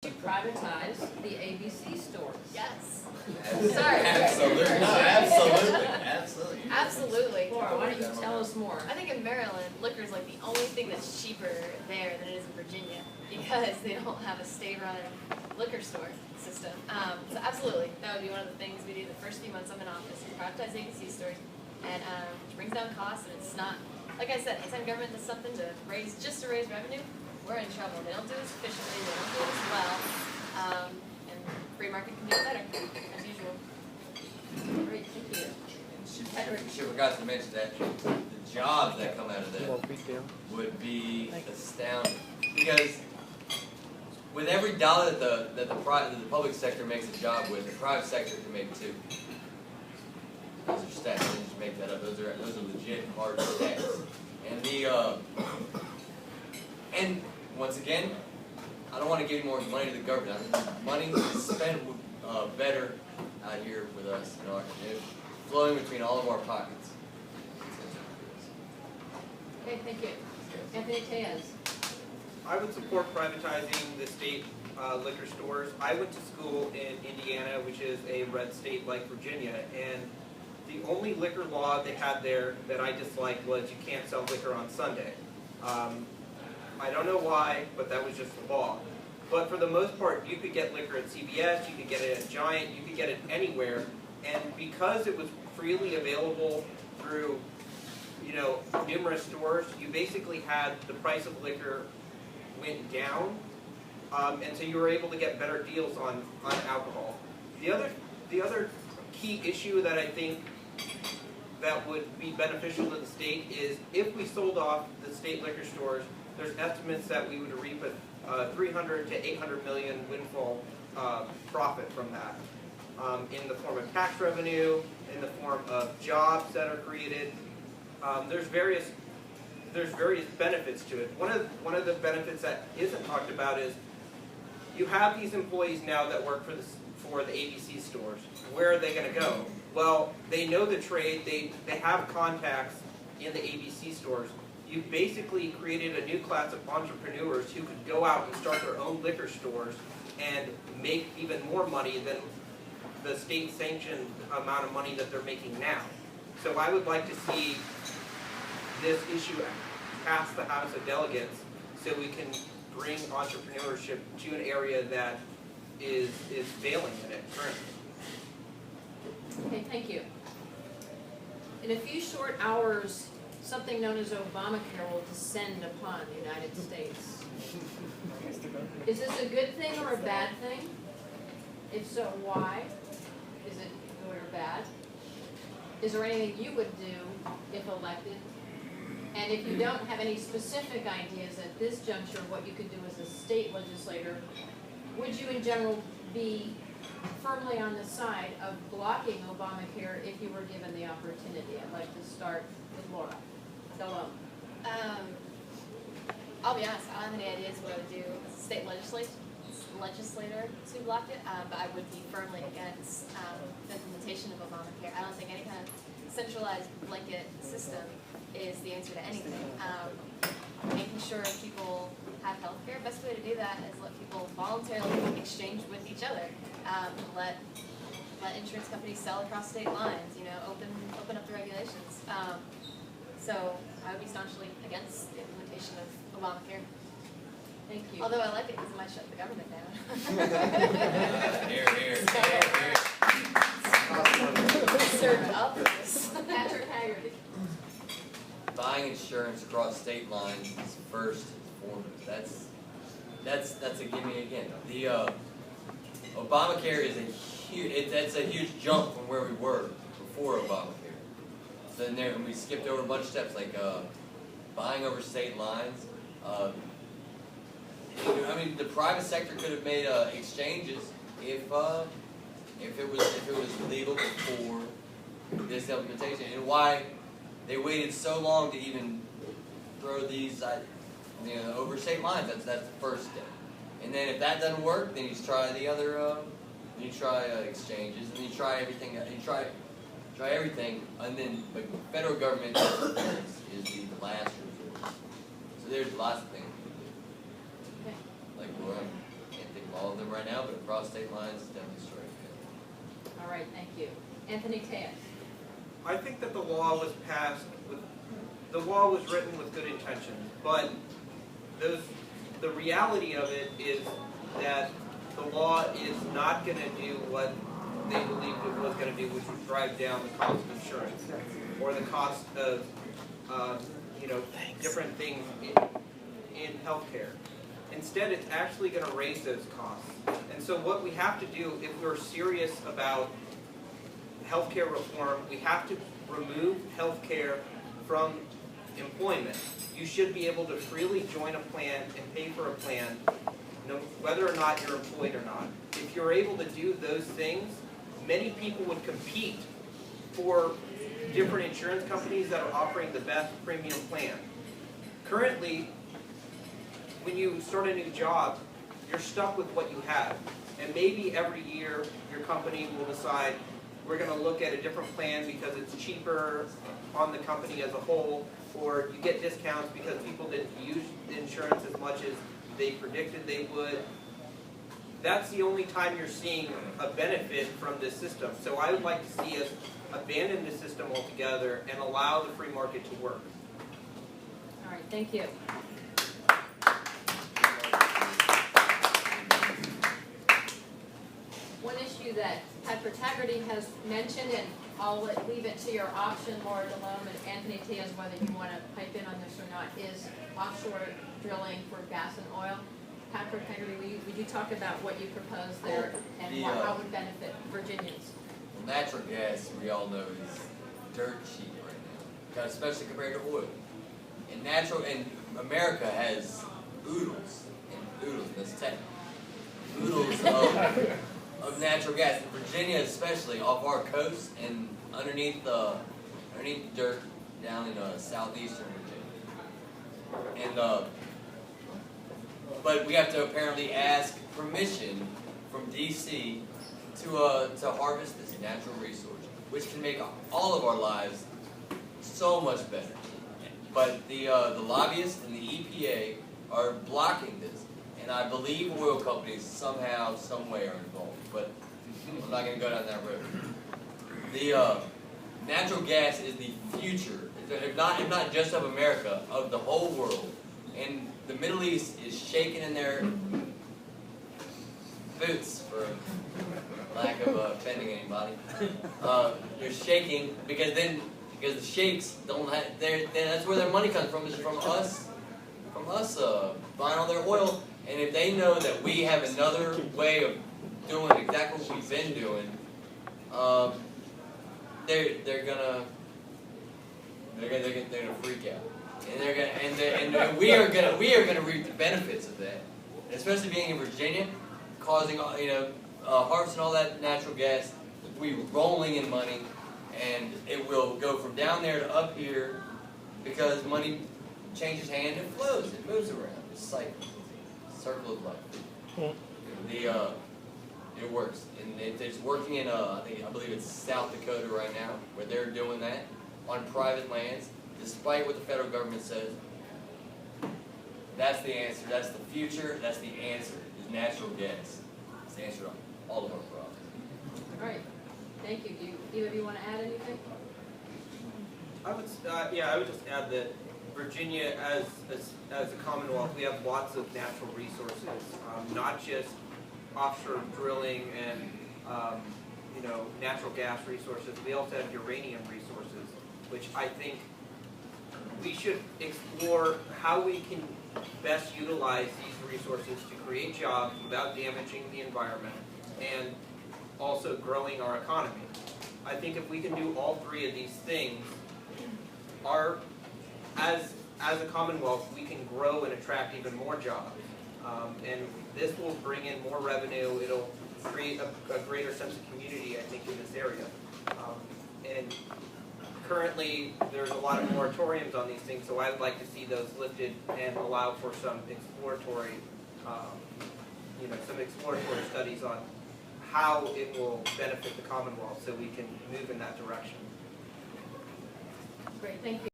to privatize the ABC stores. Yes. Sorry. Absolutely. No, absolutely. Absolutely. Absolutely. Laura, why don't you tell us more? I think in Maryland, liquor is like the only thing that's cheaper there than it is in Virginia because they don't have a state-run liquor store system. So absolutely, that would be one of the things we do the first few months I'm in office, is privatize ABC stores, and which brings down costs, and it's not, like I said, anytime government does something to raise revenue, we're in trouble. They don't do it as efficiently, they don't do it as well, and free market can do it better, as usual. Great, thank you. She forgot to mention that the jobs that come out of that would be astounding. Because with every dollar that the public sector makes a job with, the private sector can make two. Those are stats. I didn't just make that up. Those are legit hard stats. And once again, I don't want to give more money to the government. I think money is spent better out here with us, flowing between all of our pockets. Okay, thank you. Anthony Tejas. I would support privatizing the state liquor stores. I went to school in Indiana, which is a red state like Virginia, and the only liquor law they had there that I disliked was you can't sell liquor on Sunday. I don't know why, but that was just the law. But for the most part, you could get liquor at CVS, you could get it at Giant, you could get it anywhere, and because it was freely available through, numerous stores, you basically had the price of liquor went down, and so you were able to get better deals on alcohol. The other key issue that I think that would be beneficial to the state is if we sold off the state liquor stores, there's estimates that we would reap a 300 to 800 million windfall profit from that, in the form of tax revenue, in the form of jobs that are created. There's various benefits to it. One of the benefits that isn't talked about is you have these employees now that work for the ABC stores. Where are they going to go? Well, they know the trade. They have contacts in the ABC stores. You basically created a new class of entrepreneurs who could go out and start their own liquor stores and make even more money than the state-sanctioned amount of money that they're making now. So I would like to see this issue pass the House of Delegates so we can bring entrepreneurship to an area that is failing in it currently. Okay, thank you. In a few short hours, something known as Obamacare will descend upon the United States. Is this a good thing or a bad thing? If so, why? Is it good or bad? Is there anything you would do if elected? And if you don't have any specific ideas at this juncture of what you could do as a state legislator, would you in general be firmly on the side of blocking Obamacare if you were given the opportunity? I'd like to start with Laura. Hello. I'll be honest, I don't have any ideas what I would do as a state legislator to block it, but I would be firmly against the implementation of Obamacare. I don't think any kind of centralized blanket system is the answer to anything. Making sure people have health care, best way to do that is let people voluntarily exchange with each other. Let insurance companies sell across state lines, open up the regulations. So I would be staunchly against the implementation of Obamacare. Thank you. Although I like it because it might shut the government down. Here. Served up this. Patrick Haggerty. Buying insurance across state lines is first and foremost. That's a gimme again. The Obamacare is that's a huge jump from where we were before Obamacare. So then we skipped over a bunch of steps like buying over state lines. The private sector could have made exchanges if it was legal before this implementation, and why they waited so long to even throw these over state lines. That's the first step, and then if that doesn't work, then you try the other. You try exchanges, and you try everything. You try everything, and then the federal government is the last resort. So there's lots of things. Okay. Like Laura, can't think all of them right now, but across state lines, definitely strike. All right, thank you. Anthony Tejas. I think that the law was passed with, the law was written with good intentions, but the reality of it is that the law is not going to do what they believed it was going to do, which would drive down the cost of insurance or the cost of different things in healthcare. Instead, it's actually going to raise those costs. And so what we have to do, if we're serious about healthcare reform, we have to remove healthcare from employment. You should be able to freely join a plan and pay for a plan, whether or not you're employed or not. If you're able to do those things, many people would compete for different insurance companies that are offering the best premium plan. Currently, when you start a new job, you're stuck with what you have. And maybe every year your company will decide, we're going to look at a different plan because it's cheaper on the company as a whole, or you get discounts because people didn't use insurance as much as they predicted they would. That's the only time you're seeing a benefit from this system. So I would like to see us abandon the system altogether and allow the free market to work. All right, thank you. One issue that Patrick Haggerty has mentioned, and I'll leave it to your option, Laura DeLome and Anthony Tejas, whether you want to pipe in on this or not, is offshore drilling for gas and oil. Patrick Haggerty, would you talk about what you propose there and how it would benefit Virginians? Well, natural gas, we all know, is dirt cheap right now, especially compared to oil. And America has oodles, that's tech, oodles of natural gas. In Virginia, especially off our coast and underneath the dirt down in southeastern Virginia. And but we have to apparently ask permission from DC to harvest this natural resource, which can make all of our lives so much better. But the lobbyists and the EPA are blocking this, and I believe oil companies somehow, some way are involved. But I'm not going to go down that road. The natural gas is the future, if not just of America, of the whole world. And the Middle East is shaking in their boots, for lack of offending anybody. They're shaking because the sheikhs don't have, that's where their money comes from, is from us buying all their oil. And if they know that we have another way of doing exactly what we've been doing, they're gonna freak out. And we are gonna reap the benefits of that, and especially being in Virginia, causing harvesting all that natural gas, we rolling in money, and it will go from down there to up here because money changes hand and flows, it moves around, it's like a circle of life. It works, and it's working in I believe it's South Dakota right now, where they're doing that on private lands. Despite what the federal government says, that's the answer, that's the future, that's the answer, is natural gas. It's the answer to all of our problems. All right, thank you. Do either of you want to add anything? I would just add that Virginia, as a Commonwealth, we have lots of natural resources, not just offshore drilling and natural gas resources. We also have uranium resources, which I think we should explore how we can best utilize these resources to create jobs without damaging the environment and also growing our economy. I think if we can do all three of these things, as a Commonwealth, we can grow and attract even more jobs. And this will bring in more revenue. It'll create a greater sense of community, I think, in this area. And currently, there's a lot of moratoriums on these things, so I'd like to see those lifted and allow for some exploratory, studies on how it will benefit the Commonwealth, so we can move in that direction. Great, thank you.